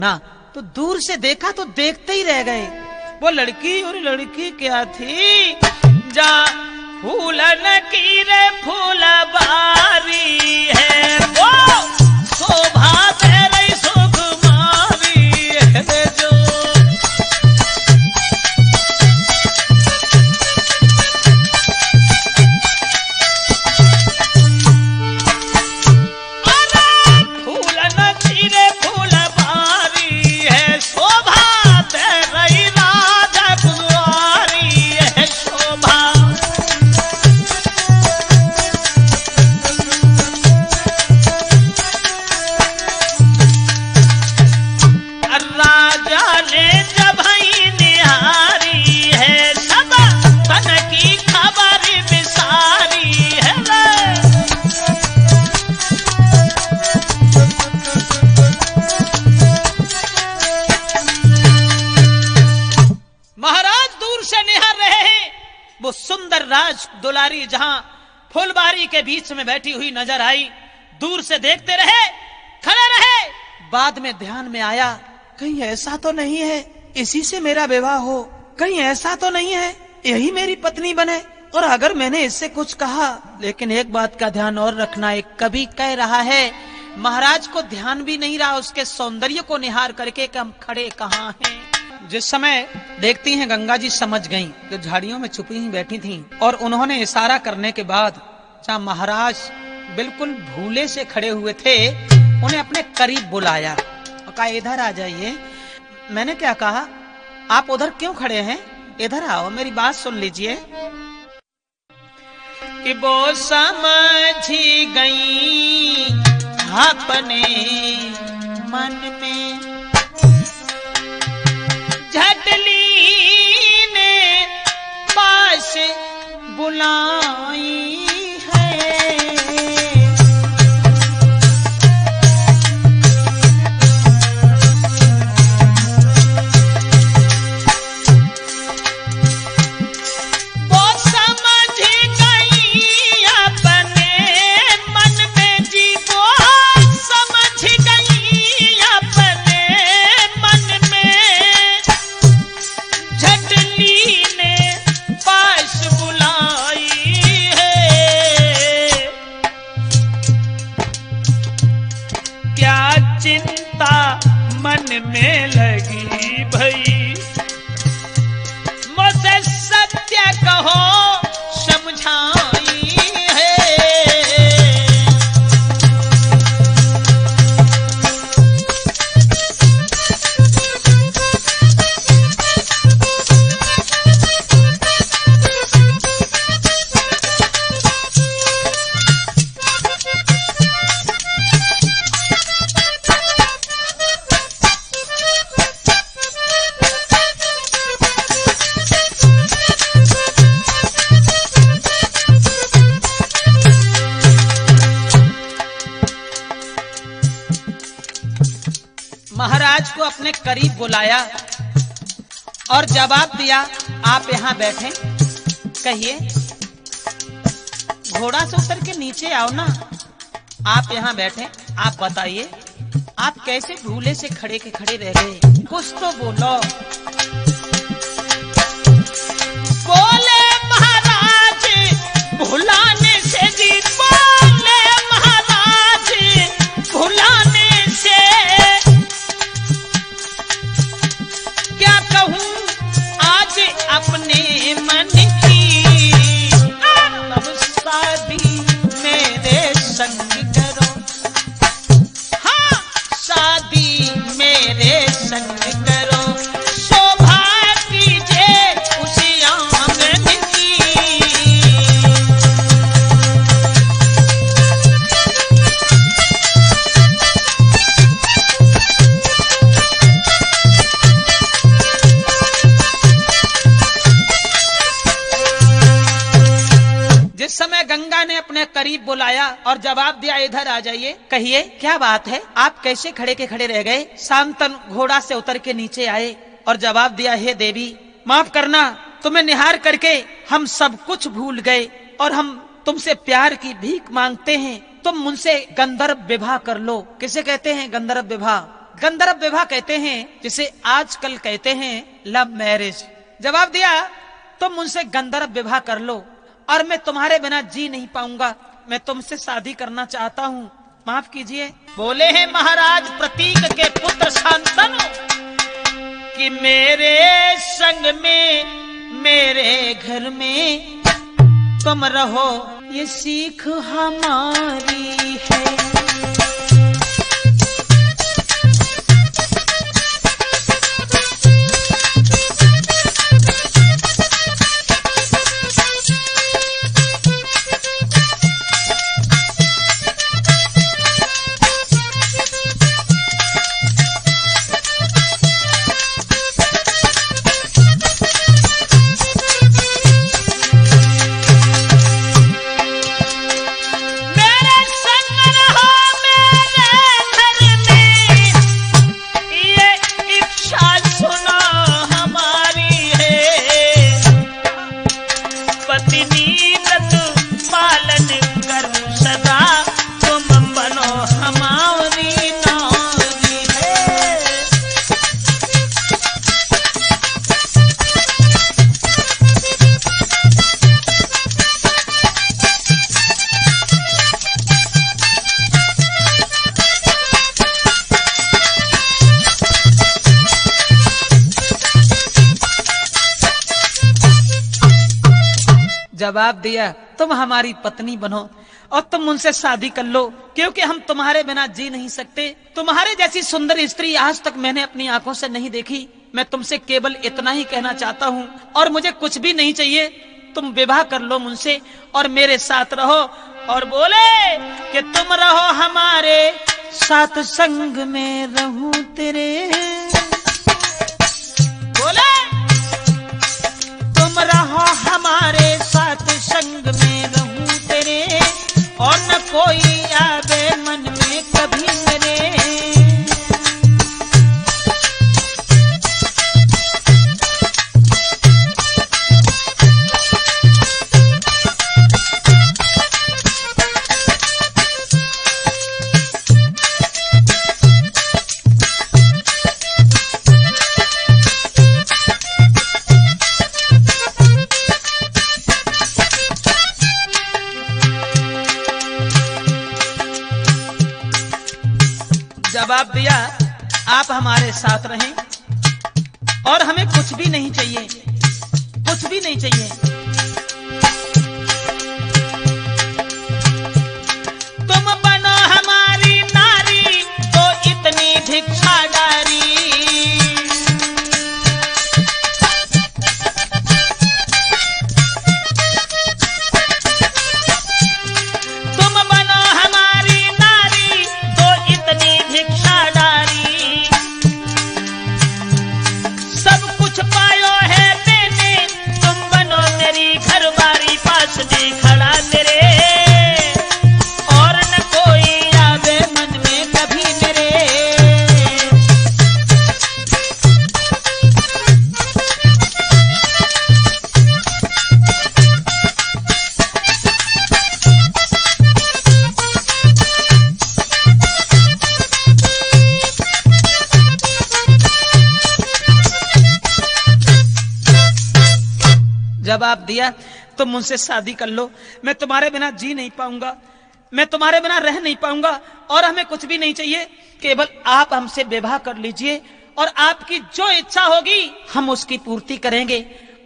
ना तो दूर से देखा तो देखते ही रह गए। वो लड़की और लड़की क्या थी, जा फूलन की रे फूलबारी है, वो शोभा तेरे सुकुमारी है जो। सुंदर राज दुलारी जहां फुलबारी के बीच में बैठी हुई नजर आई, दूर से देखते रहे, खड़े रहे। बाद में ध्यान में आया, कहीं ऐसा तो नहीं है इसी से मेरा विवाह हो, कहीं ऐसा तो नहीं है यही मेरी पत्नी बने। और अगर मैंने इससे कुछ कहा, लेकिन एक बात का ध्यान और रखना, एक कवि कह रहा है, महाराज को ध्यान भी नहीं रहा उसके सौंदर्य को निहार करके कि हम खड़े कहाँ हैं। जिस समय देखती हैं गंगा जी समझ गईं कि झाड़ियों में छुपी ही बैठी थीं, और उन्होंने इशारा करने के बाद जहाँ महाराज बिल्कुल भूले से खड़े हुए थे, उन्हें अपने करीब बुलाया और कहा इधर आ जाइए। मैंने क्या कहा, आप उधर क्यों खड़े हैं, इधर आओ, मेरी बात सुन लीजिए। कि वो समझी गई अपने मन में, झटली ने पास बुलाई है, वो समझ गई अपने मन में जी, वो समझ गई अपने मन में, झटली ने पास बुलाई है। क्या चिंता मन में लगी भई, मुझसे सत्य कहो समझाई है। महाराज को अपने करीब बुलाया और जवाब दिया, आप यहाँ बैठे, कहिए। घोड़ा से उतर के नीचे आओ ना, आप यहाँ बैठे, आप बताइए आप कैसे भूले से खड़े के खड़े रह गए, कुछ तो बोलो। बोले महाराज भुलाने से जी, बोले महाराज भुलाने से, क्या कहूँ आज अपने मन की, अब शादी मेरे संग करो, हाँ शादी मेरे संग करो, शोभा कीजिए उसी आंगन की। जिस समय गंगा ने अपने करीब बुलाया और जवाब दिया, इधर आ जाइए, कहिए क्या बात है, आप कैसे खड़े के खड़े रह गए। शांतनु घोड़ा से उतर के नीचे आए और जवाब दिया, हे देवी माफ करना, तुम्हें निहार करके हम सब कुछ भूल गए और हम तुमसे प्यार की भीख मांगते हैं, तुम मुझसे गंधर्व विवाह कर लो। किसे कहते हैं गंधर्व विवाह, गंधर्व विवाह कहते हैं, जिसे आजकल कहते हैं लव मैरिज। जवाब दिया, तुम मुझसे गंधर्व विवाह कर लो और मैं तुम्हारे बिना जी नहीं पाऊंगा, मैं तुमसे शादी करना चाहता हूँ, माफ कीजिए। बोले हैं महाराज प्रतीक के पुत्र शांतनु कि मेरे संग में मेरे घर में तुम रहो, ये सीख हमारी है। जवाब दिया, तुम हमारी पत्नी बनो और तुम मुझसे शादी कर लो, क्योंकि हम तुम्हारे बिना जी नहीं सकते। तुम्हारे जैसी सुंदर स्त्री आज तक मैंने अपनी आंखों से नहीं देखी। मैं तुमसे केवल इतना ही कहना चाहता हूँ और मुझे कुछ भी नहीं चाहिए। तुम विवाह कर लो मुझसे और मेरे साथ रहो। और बोले कि तुम रहो हमारे साथ, संग में रहूं तेरे। बोले तुम रहो हमारे साथ, संग में रहूं तेरे, और न कोई आवे मन में कभी मेरे। जवाब दिया, आप हमारे साथ रहें और हमें कुछ भी नहीं चाहिए, कुछ भी नहीं चाहिए। तुम बनो हमारी नारी तो इतनी भिक्षागारी। जवाब दिया, तुम मुझसे शादी कर लो, मैं तुम्हारे बिना जी नहीं पाऊंगा, मैं तुम्हारे बिना रह नहीं पाऊंगा और हमें कुछ भी नहीं चाहिए, केवल आप हमसे विवाह कर लीजिए और आपकी जो इच्छा होगी हम उसकी पूर्ति करेंगे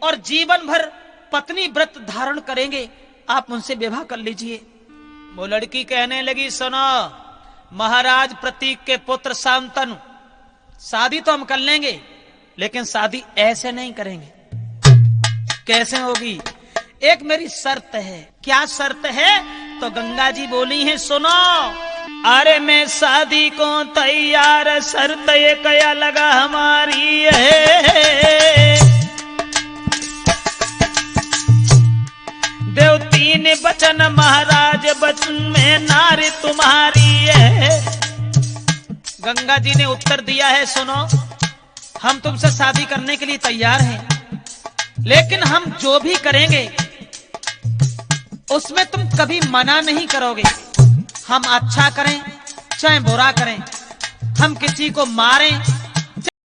और जीवन भर पत्नी व्रत धारण करेंगे। आप मुझसे विवाह कर लीजिए। वो लड़की कहने लगी, सुनो महाराज प्रतीक के पुत्र शांतनु, शादी तो हम कर लेंगे लेकिन शादी ऐसे नहीं करेंगे। कैसे होगी? एक मेरी शर्त है। क्या शर्त है? तो गंगा जी बोली हैं, सुनो। अरे मैं शादी को तैयार, शर्त ये क्या लगा हमारी है। देवती ने वचन महाराज, वचन में नारी तुम्हारी है। गंगा जी ने उत्तर दिया है, सुनो हम तुमसे शादी करने के लिए तैयार हैं, लेकिन हम जो भी करेंगे उसमें तुम कभी मना नहीं करोगे। हम अच्छा करें चाहे बुरा करें, हम किसी को मारें